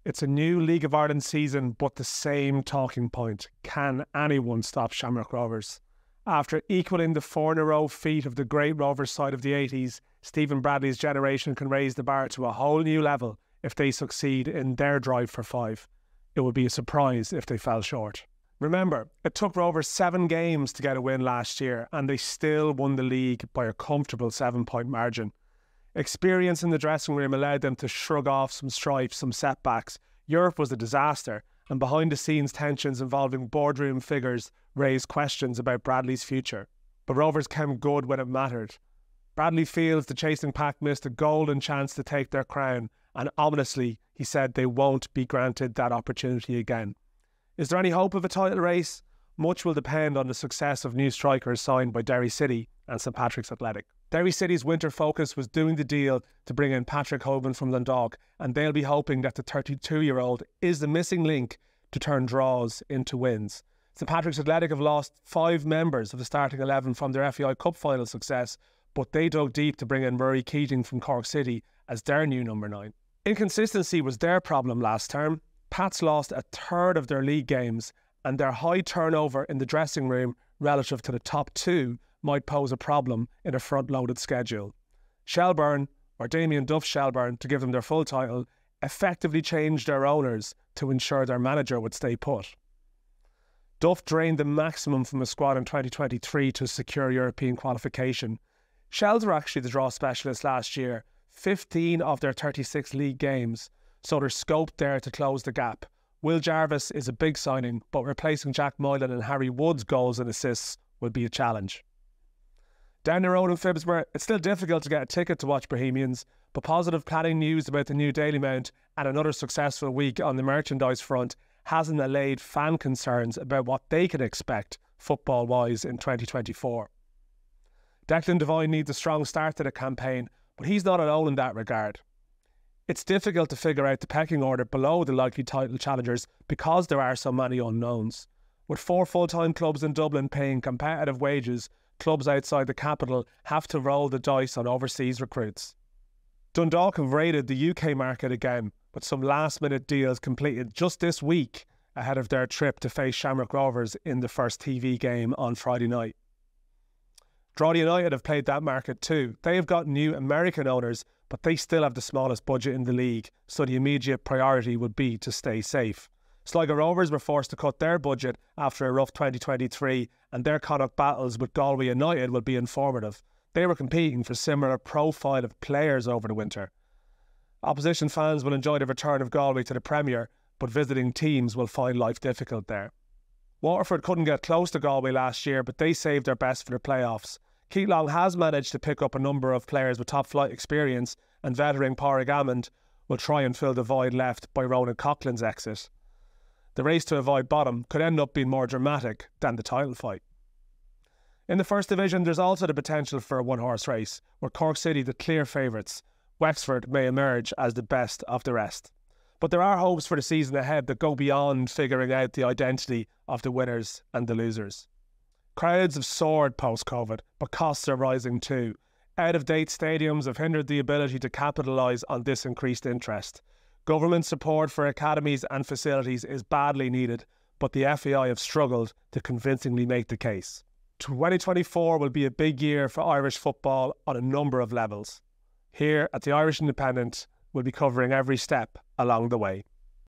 It's a new League of Ireland season, but the same talking point. Can anyone stop Shamrock Rovers? After equalling the 4-in-a-row feat of the great Rovers side of the 80s, Stephen Bradley's generation can raise the bar to a whole new level if they succeed in their drive for 5. It would be a surprise if they fell short. Remember, it took Rovers 7 games to get a win last year, and they still won the league by a comfortable 7-point margin. Experience in the dressing room allowed them to shrug off some stripes, some setbacks. Europe was a disaster, and behind-the-scenes tensions involving boardroom figures raised questions about Bradley's future. But Rovers came good when it mattered. Bradley feels the chasing pack missed a golden chance to take their crown, and ominously, he said they won't be granted that opportunity again. Is there any hope of a title race? Much will depend on the success of new strikers signed by Derry City and St Patrick's Athletic. Derry City's winter focus was doing the deal to bring in Patrick Hogan from Dundalk, and they'll be hoping that the 32-year-old is the missing link to turn draws into wins. St Patrick's Athletic have lost 5 members of the starting 11 from their FAI Cup final success, but they dug deep to bring in Murray Keating from Cork City as their new number 9. Inconsistency was their problem last term. Pats lost a third of their league games, and their high turnover in the dressing room relative to the top 2 might pose a problem in a front-loaded schedule. Shelbourne, or Damien Duff Shelbourne to give them their full title, effectively changed their owners to ensure their manager would stay put. Duff drained the maximum from the squad in 2023 to secure European qualification. Shells were actually the draw specialists last year, 15 of their 36 league games, so there's scope there to close the gap. Will Jarvis is a big signing, but replacing Jack Moylan and Harry Wood's goals and assists will be a challenge. Down the road in Phibsborough, it's still difficult to get a ticket to watch Bohemians, but positive planning news about the new Daily Mount and another successful week on the merchandise front hasn't allayed fan concerns about what they can expect football-wise in 2024. Declan Devine needs a strong start to the campaign, but he's not alone in that regard. It's difficult to figure out the pecking order below the likely title challengers because there are so many unknowns. With 4 full-time clubs in Dublin paying competitive wages, clubs outside the capital have to roll the dice on overseas recruits. Dundalk have raided the UK market again, with some last-minute deals completed just this week ahead of their trip to face Shamrock Rovers in the first TV game on Friday night. Drogheda United have played that market too. They have got new American owners, but they still have the smallest budget in the league, so the immediate priority would be to stay safe. Sligo Rovers were forced to cut their budget after a rough 2023, and their Connacht battles with Galway United will be informative. They were competing for similar profile of players over the winter. Opposition fans will enjoy the return of Galway to the Premier, but visiting teams will find life difficult there. Waterford couldn't get close to Galway last year, but they saved their best for the playoffs. Keatlong has managed to pick up a number of players with top-flight experience, and veteran Pádraig Amond will try and fill the void left by Ronan Coughlin's exit. The race to avoid bottom could end up being more dramatic than the title fight. In the First Division, there's also the potential for a one-horse race, where Cork City, the clear favourites, Wexford may emerge as the best of the rest. But there are hopes for the season ahead that go beyond figuring out the identity of the winners and the losers. Crowds have soared post-COVID, but costs are rising too. Out-of-date stadiums have hindered the ability to capitalise on this increased interest. Government support for academies and facilities is badly needed, but the FAI have struggled to convincingly make the case. 2024 will be a big year for Irish football on a number of levels. Here at the Irish Independent, we'll be covering every step along the way.